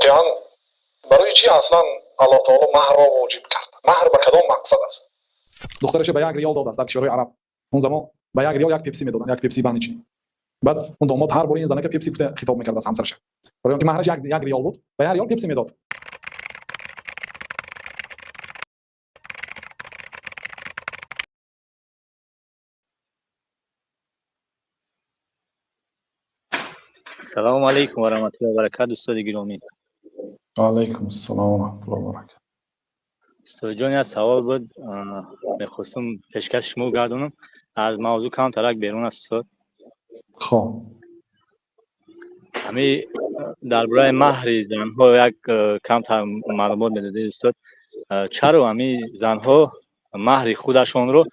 واقعا برای چی اصلا الله تعالی مهر را واجب کرد؟ مهر به کدام مقصد است؟ دخترش به 1 ریال داد است در کشورهای عرب. اون زمان به 1 ریال 1 پپسی میدادن، 1 پپسی بانیچی. بعد اون داماد هر بار این زنه که پپسی گفته خطاب میکرد از همسرش. برای اینکه مهرش 1 ریال بود، به 1 ریال پپسی میداد. سلام علیکم و رحمت الله و برکاته استاد گرامی. علیکم السلام و رحمت الله و برکاته. استاد جان یک سوال بود میخواستم پیشکش شما گردونم از موضوع کم ترک بیرون است استاد. خب همین درباره مهر زنها یک کم تر معلومات میدادید استاد. چرا همین زنها مهر خودشان رو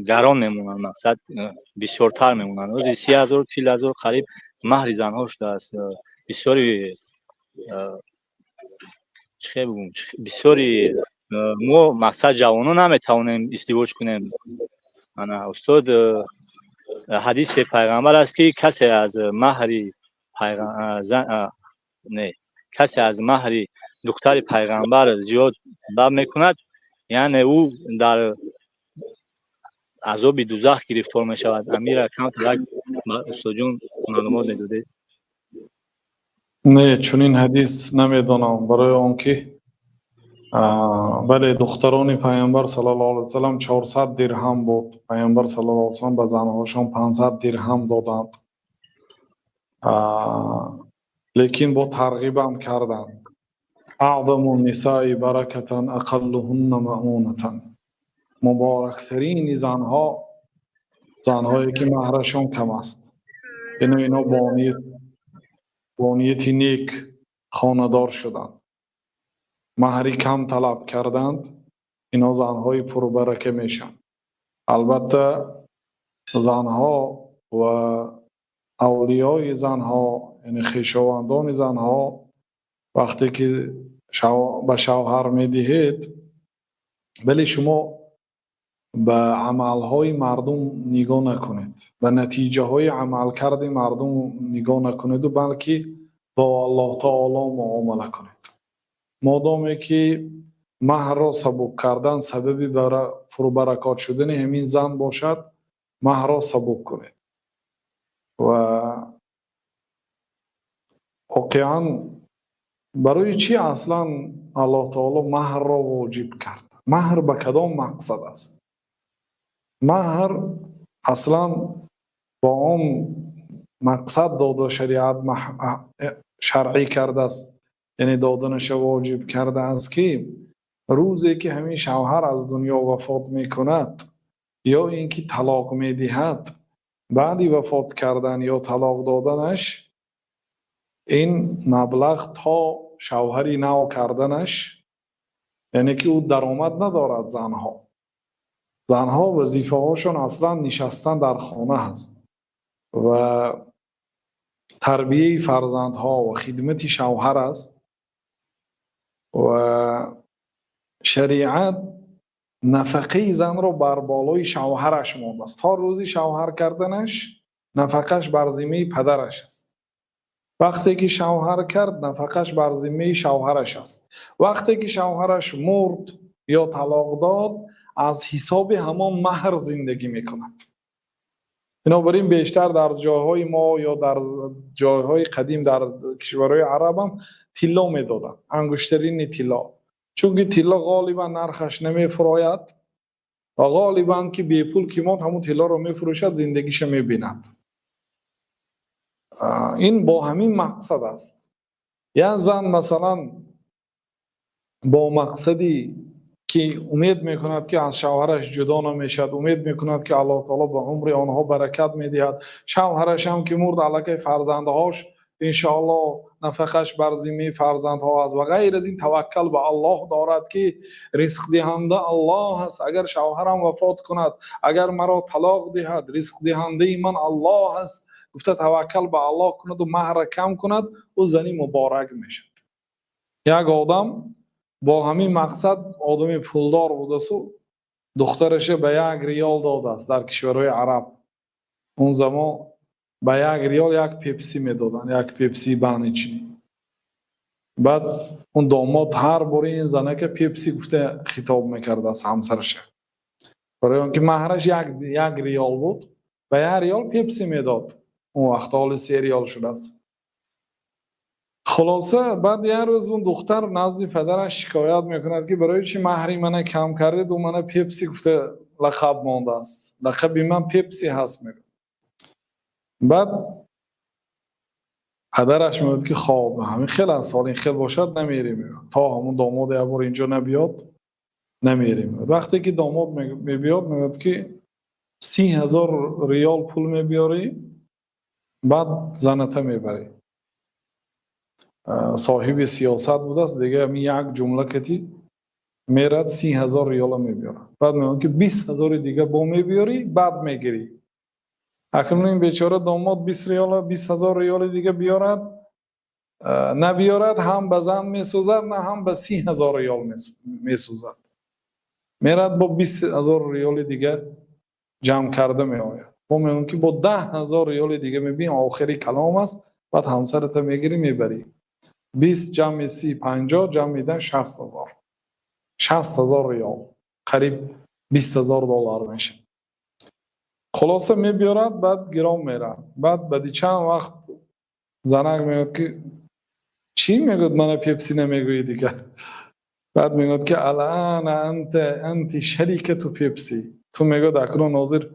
گران میمونن، مقصد بسیارتر میمونن؟ روزی 30,000 40,000 قریب مهر زنها شده است. بسیاری چه بگم، بسیاری ما مقصد جوانان نمیتوانیم ازدواج کنیم. انا استاد حدیث پیغمبر است که کسی از مهر کسی از مهر دختر پیغمبر زیاد باب میکند، یعنی او در عذاب دوزخ گرفتار می شود. امیر اکانت یک استاد جون معلومات میدادید؟ نه، چون این حدیث نمیدونم. برای اون که بله دختران پیامبر صلی الله علیه و سلم 400 درهم بود. پیامبر صلی الله علیه و سلم به زنهاشون 500 درهم دادند. لیکن با ترغیب هم کردند. اعظم النساء برکتا اقلهن مؤونتا. مبارکترین زنها زنهایی که مهرشون کم است. یعنی اینا بانیت نیک خاندار شدند. مهری کم طلب کردند، اینا زنهای پربرکه میشن. البته زنها و اولیای زنها، یعنی خویشاوندان زنها، وقتی که به شوهر میدهید، ولی شما به عملهای مردم نگاه نکنید، به نتیجه های عمل کرده مردم نگاه نکنید، و بلکه با الله تعالی معامله کنید. مادامی که مهر را سبک کردن سببی برای پربرکات شدن همین زن باشد، مهر را سبک کنید. و واقعا برای چی اصلا الله تعالی مهر را واجب کرد؟ مهر به کدام مقصد است؟ مهر اصلا با اون مقصد داده شریعت شرعی کرده است، یعنی دادنش واجب کرده است که روزی که همین شوهر از دنیا وفات می کند یا اینکه طلاق می دهد، بعدی وفات کردن یا طلاق دادنش، این مبلغ تا شوهری نو کردنش، یعنی که او درآمد ندارد. زنها وظیفه هاشون اصلا نشستن در خانه هست و تربیه فرزندها و خدمت شوهر است. و شریعت نفقه زن رو بر بالای شوهرش مانده است. تا روزی شوهر کردنش نفقش بر ذمه پدرش است. وقتی که شوهر کرد نفقش بر ذمه شوهرش است. وقتی که شوهرش مرد یا طلاق داد، از حساب همان مهر زندگی میکند. بنابراین بیشتر در جاهای ما یا در جاهای قدیم در کشورهای عرب هم طلا میدادن، انگشترین طلا. چون که طلا غالبا نرخش نمیفراید و غالبا که بی پول که ما همون طلا رو میفروشد زندگیش میبیند. این با همین مقصد است. یا زن مثلا با مقصدی که امید میکند که از شوهرش جدا نمیشد، امید میکند که الله تعالی به عمر آنها برکت میدهد، شوهرش هم که مرد علاقه فرزندهاش انشاءالله نفقش بر ذمه فرزندها است و غیر از این توکل به الله دارد که رزق دهنده الله است. اگر شوهرم وفات کند، اگر مرا طلاق دهد، رزق دهنده من الله است. گفته توکل به الله کند و مهر کم کند، او زنی مبارک میشد. یک آدم با همین مقصد آدمی پولدار بوده است، دخترش به 1 ریال داده است در کشورهای عرب. اون زمان به 1 ریال 1 پپسی میدادن، 1 پپسی بانیچی. بعد اون داماد هر بار این زنه که پیپسی گفته خطاب میکرده از همسرش، برای اون که مهرش یک ریال بود و 1 ریال پیپسی میداد. اون وقت حال 3 ریال شده است. خلاصه بعد یه روز اون دختر نزد پدرش شکایت میکند که برای چی مهری من کم کردید و من پیپسی گفته لقب مانده است، لقب من پیپسی هست میگه. بعد پدرش میگه که خواب همین خیلی از سال این خیلی باشد نمیریم تا همون داماد یه بار اینجا نبیاد نمیریم. وقتی که داماد میبیاد میگه که 30,000 ریال پول میبیاری بعد زنته میبری. صاحب سیاست بود است دیگه، می یک جمله کتی میرد 30,000 ریال میبیاره. بعد میگه که 20,000 دیگه با میبیاری بعد میگیری. اکنون این بیچاره داماد 20,000 ریال دیگه بیارد نبیارد، هم به زن میسوزد نه هم به 30,000 ریال میسوزد. میرد با 20,000 ریال دیگه جمع کرده میآید. با میگن که با 10,000 ریال دیگه میبینی آخری کلام است. بعد همسرت میگیری میبری. 20 جمع 30 50 جمع میده 60,000. 60,000 ریال قریب 20,000 دلار میشه. خلاصه میبیارد بعد گرام میره. بعد بعد چند وقت زنک میگه که چی میگود من پیپسی نمیگویی دیگه. بعد میگه که الان انت شریک تو پیپسی، تو میگه اکنون حاضر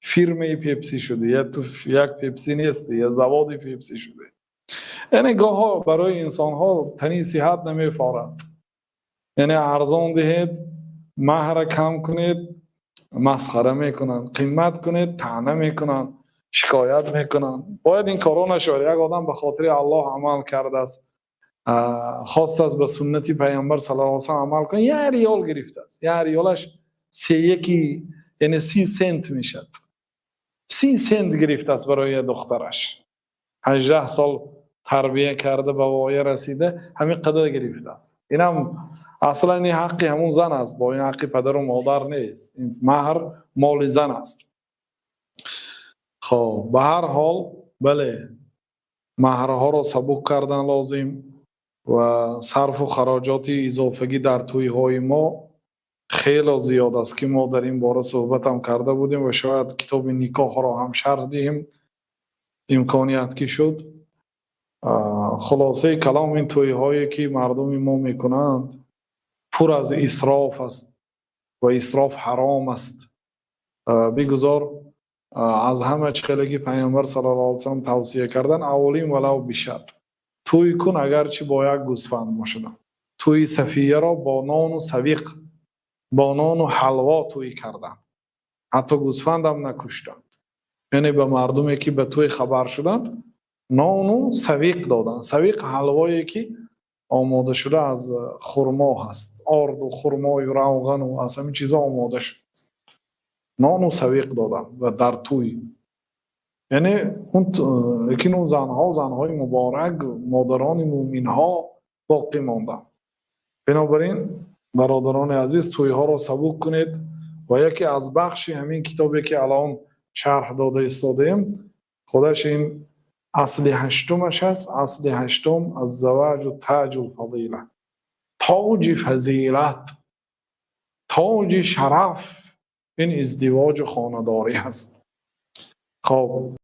فیرمه پیپسی شدی، یا تو یک پیپسی نیستی یا زواد پیپسی شدی. یعنی گاه ها برای انسان ها تنی صحت نمیفارد. یعنی ارزان دهید مهر کم کنید مسخره میکنن، قیمت کنید طعنه میکنن، شکایت میکنن. باید این کارا نشود. یک آدم به خاطر الله عمل کرده است، خواست است به سنتی پیامبر صلی الله علیه و سلم عمل کنه، 1 ریال گرفته است. 1 ریالش 3 یعنی 30 سنت میشد. 30 سنت گرفته است برای دخترش. 18 سال تربیه کرده به وای رسیده، همین قدر گرفته است. اینم اصلا این حقی همون زن است، با این حقی پدر و مادر نیست. این مهر مال زن است. خب به هر حال بله مهرها را سبک کردن لازم و صرف و خراجات اضافگی در توی های ما خیلی زیاد است که ما در این باره صحبت هم کرده بودیم و شاید کتاب نکاح را هم شرح دهیم امکانیت که شد. خلاصه کلام این توی هایی که مردم ما میکنند پر از اسراف است و اسراف حرام است. بگذار از همه خیلی پیامبر صلی الله علیه و سلم توصیه کردن اولین ولو بشد توی کن اگرچه با یک گوسفند باشد. توی صفیه را با نان و سویق با نان و حلوا توی کردن، حتی گوسفند هم نکشتند. یعنی به مردمی که به توی خبر شدن نان و سویق دادن. سویق حلوایی که آماده شده از خرما هست، آرد و خرمای روغن و از همین چیزا آماده شده است. نان و سویق دادن و در توی، یعنی اون زنهای مبارک مادران مومن ها باقی ماندن. بنابراین برادران عزیز توی ها را سبک کنید و یکی از بخشی همین کتابی که الان شرح داده استادیم خودش این اصل 8مش است. اصل 8 از زواج و تاج الفضیله، تاج فضیلت، تاج شرف، این ازدواج خانه‌داری هست. خب